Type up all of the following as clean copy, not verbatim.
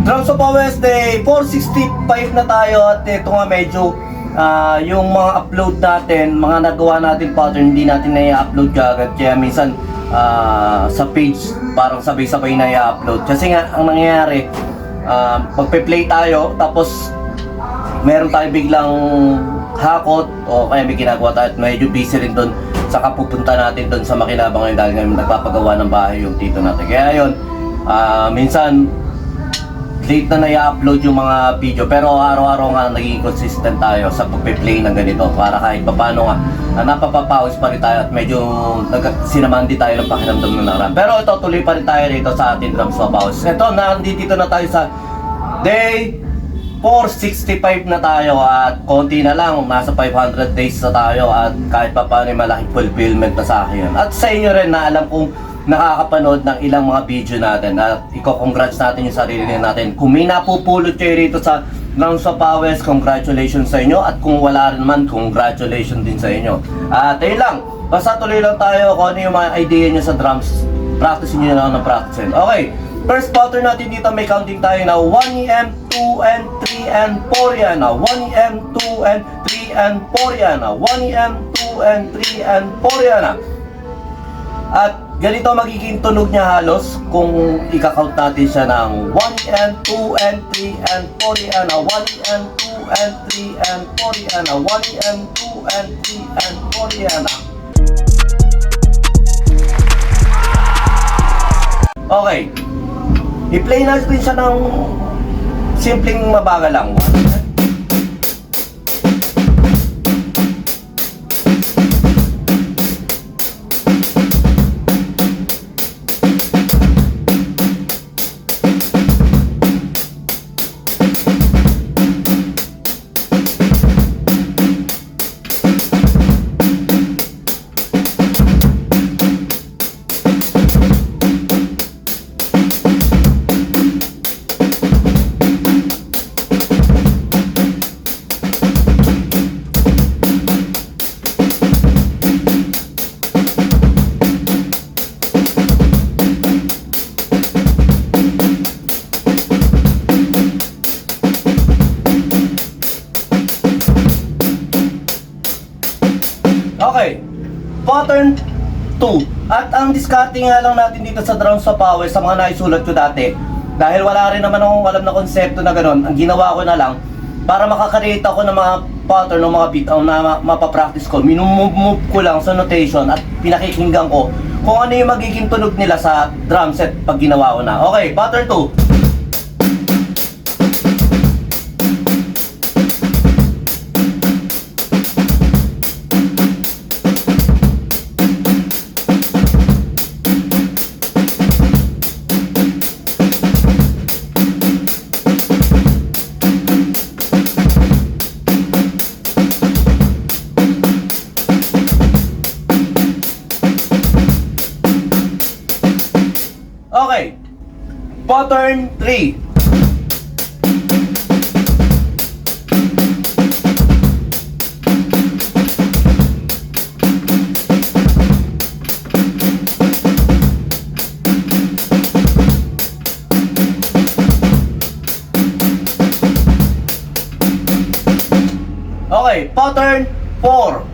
Drums of Wednesday, 465 na tayo at ito nga medyo yung mga upload natin, mga nagawa natin pattern, hindi natin na-upload agad. Kaya minsan sa page parang sabay-sabay na i-upload. Kasi nga ang nangyayari, magpe-play tayo tapos meron tayo biglang hakot o kaya may ginagawa tayo at medyo busy rin doon. Saka pupunta natin doon sa Makinabang ngayon dahil ngayon nagpapagawa ng bahay yung tito natin. Kaya yun, minsan late na i-upload yung mga video pero araw-araw nga naging consistent tayo sa pagpe-play ng ganito para kahit papano nga napapapawis pa rin tayo at medyo sinamandi tayo ng pakiramdam ng nakaraan. Pero ito, tuloy pa rin tayo rito sa ating drums of pawis. Ito, nandito na tayo sa day 465 na tayo at konti na lang, nasa 500 days na tayo at kahit pa paano malaking fulfillment na sa akin. At sa inyo rin na alam kong nakakapanood ng ilang mga video natin at i-congrats natin yung sarili natin. Kung may napupulot kayo rito sa Drums of Pawis, congratulations sa inyo at kung wala rin man, congratulations din sa inyo. At ayun lang, basta tuloy lang tayo kung ano yung mga idea nyo sa drums. Practice nyo lang ng practice. Okay, first pattern natin dito may counting tayo na 1EM, 2 and 3 and 4 yan. 1EM, 2 and 3 and 4 yan. 1EM, 2 and 3 and 4 yan. At ganito magiging tunog niya halos kung ika-count natin siya ng 1 and 2 and 3 and 4 yan. 1 and 2 and 3 and 4 yan. 1 and 2 and 3 and 4 yan. Okay, i-play natin siya ng simpleng mabagal lang. Okay, pattern 2. At ang discarding nga lang natin dito sa Drums of Pawis sa mga naisulat ko dati, dahil wala rin naman akong alam na konsepto na gano'n, ang ginawa ko na lang para makakreate ako ng mga pattern ng mga beat na mapapractice ko, minumove ko lang sa notation at pinakikinggan ko kung ano yung magiging tunog nila sa drum set pag ginawa ko na. Okay, pattern 2. Okay, pattern 3. Okay, pattern 4.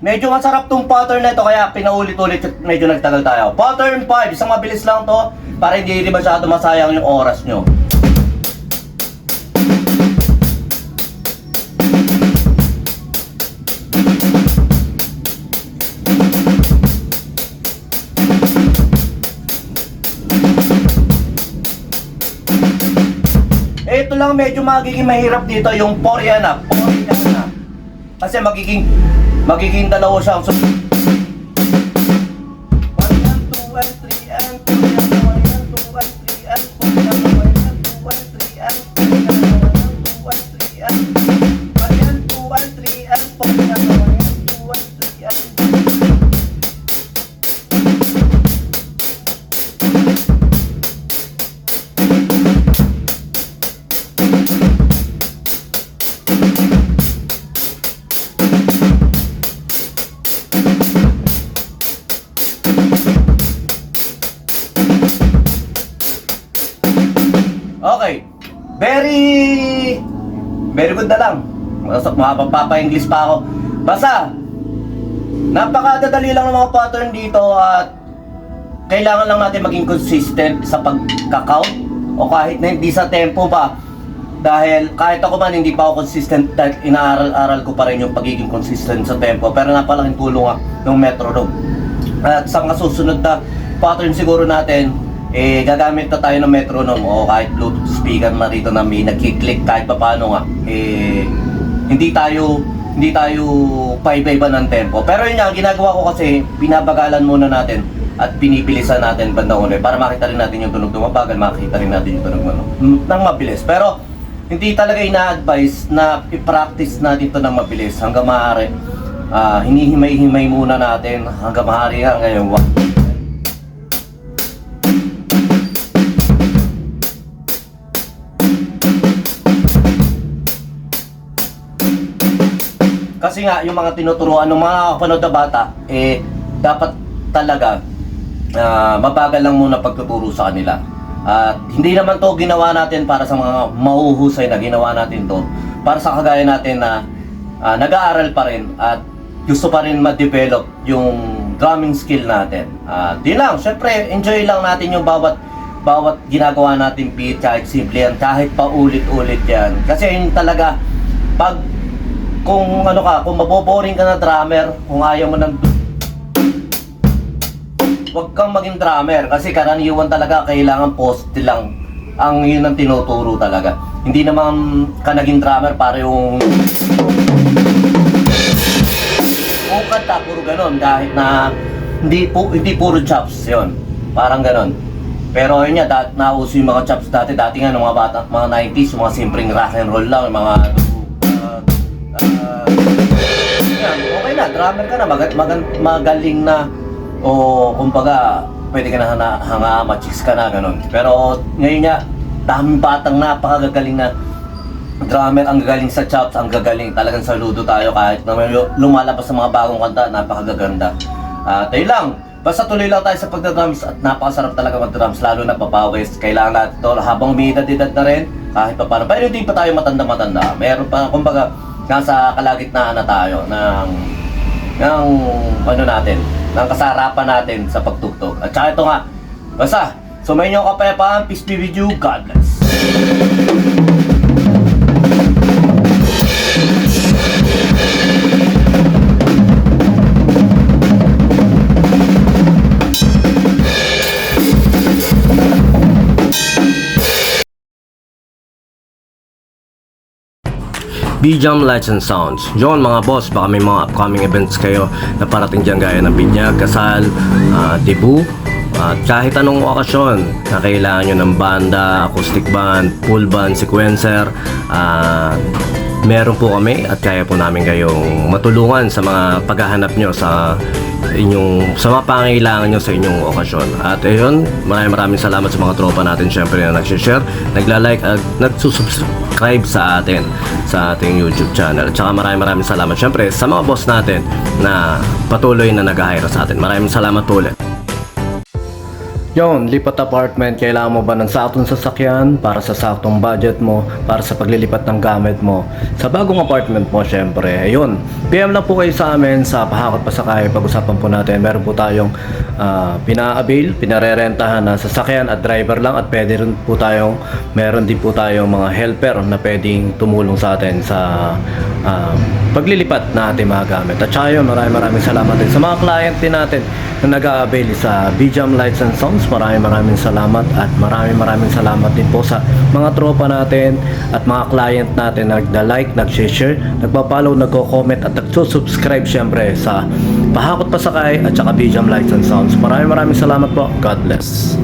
Medyo masarap tong pattern na ito kaya pinaulit-ulit at medyo nagtagal tayo. Pattern 5, isang mabilis lang to para hindi masyado masayang yung oras nyo. Ito lang medyo magiging mahirap dito yung 4 yan na. 4 yan na. Kasi magiging dalawa siya. So, 1 and 2 and 3 and 4 and 1 and 2 and 3 and 4 and 1 and 2 and 3 and 4 and 1 and 2 and 3 and 4 and 1 and 2 and 3 and 4 and 1 and 2 and 3 and okay. Very good na lang. Mapapapa-English pa ako. Basta, napakadadali lang ng mga pattern dito at kailangan lang natin maging consistent sa pagka-count o kahit na hindi sa tempo pa. Dahil kahit ako man hindi pa ako consistent dahil inaaral-aral ko pa rin yung pagiging consistent sa tempo. Pero napalaking tulong ng metronome. At sa mga susunod na pattern siguro natin, gagamit na tayo ng metronome o kahit Bluetooth speaker na rito na may nagkiklik kahit pa paano nga. Hindi tayo paiba-iba ng tempo. Pero yun nga, ginagawa ko kasi binabagalan muna natin at pinibilisan natin bandang ulit para makita rin natin yung tunog ng mabagal, makita rin natin yung tunog ng mabilis. Pero hindi talaga ina-advise na i-practice natin ito ng mabilis hanggang maaari. Hinihimay-himay muna natin hanggang maaari nga ngayon. Kasi nga, yung mga tinuturuan ng mga kapanood na bata, dapat talaga mabagal lang muna pagtuturo sa kanila. At hindi naman to ginawa natin para sa mga mahuhusay na ginawa natin to. Para sa kagaya natin na nag-aaral pa rin at gusto pa rin ma-develop yung drumming skill natin. Di lang, syempre, enjoy lang natin yung bawat ginagawa natin beat, kahit simple yan, kahit paulit-ulit yan. Kasi yun talaga, kung maboboring ka na drummer, kung ayaw mo ng huwag kang maging drummer kasi karaniwan talaga kailangan poste lang ang yun ang tinuturo talaga. Hindi naman ka naging drummer para yung kanta puro ganon kahit na hindi puro chops yun. Parang ganon. Pero yun nga, nauso yung mga chops dati nga ng mga bata, mga 90s, yung mga simpleng rock and roll lang, yung mga okay na, drummer ka na, magaling na o kumbaga pwede ka na hanga, chicks ka na, ganun. Pero ngayon nga, daming batang napakagagaling na drummer, ang gagaling sa chops, ang gagaling, talagang saludo tayo kahit na lumalabas sa mga bagong kanta, napakagaganda. Tayo lang, basta tuloy lang tayo sa pagdadrums at napakasarap talaga mag-drums, lalo na papawis. Kailangan natin ito habang umiidad-idad na rin, kahit pa paano. Pero hindi pa tayo matanda-matanda, meron pa, kumbaga, nasa kalagitnaan na tayo ng kasarapan natin sa pagtugtog. At saka ito nga, basta, sumayin nyo kapayapaan, peace be with you, God bless. B-Jam Lights and Sounds. Yun mga boss, baka may mga upcoming events kayo na parating dyan gaya ng binyag, kasal, debut, at kahit anong okasyon na kailangan nyo ng banda, acoustic band, full band, sequencer, meron po kami at kaya po namin kayong matulungan sa mga paghahanap nyo sa mga pangailangan nyo sa inyong okasyon. At ayun, maraming salamat sa mga tropa natin syempre na nagsishare, nagla-like at nagsusubscribe sa atin sa ating YouTube channel. At saka maraming salamat syempre sa mga boss natin na patuloy na nag-hire sa atin. Maraming salamat po ulit. Yon, lipat apartment, kailangan mo ba ng saktong sasakyan para sa saktong budget mo, para sa paglilipat ng gamit mo sa bagong apartment mo syempre. Ayun, PM lang po kayo sa amin sa Pahakot Pasakay. Pag-usapan po natin, meron po tayong pinarerentahan na sasakyan at driver lang, at meron din po tayong mga helper na pwedeng tumulong sa atin sa paglilipat na ating mga gamit. At saka yun, maraming salamat din sa mga client din natin na nag-a-avail sa BJAM Lights and Sounds. Maraming salamat at maraming salamat din po sa mga tropa natin at mga client natin na nagda-like, nag-share, nagpa-follow, nagko-comment at nagsusubscribe syempre sa Pahakot Pasakay at saka BJAM Lights and Sounds. Maraming salamat po. God bless.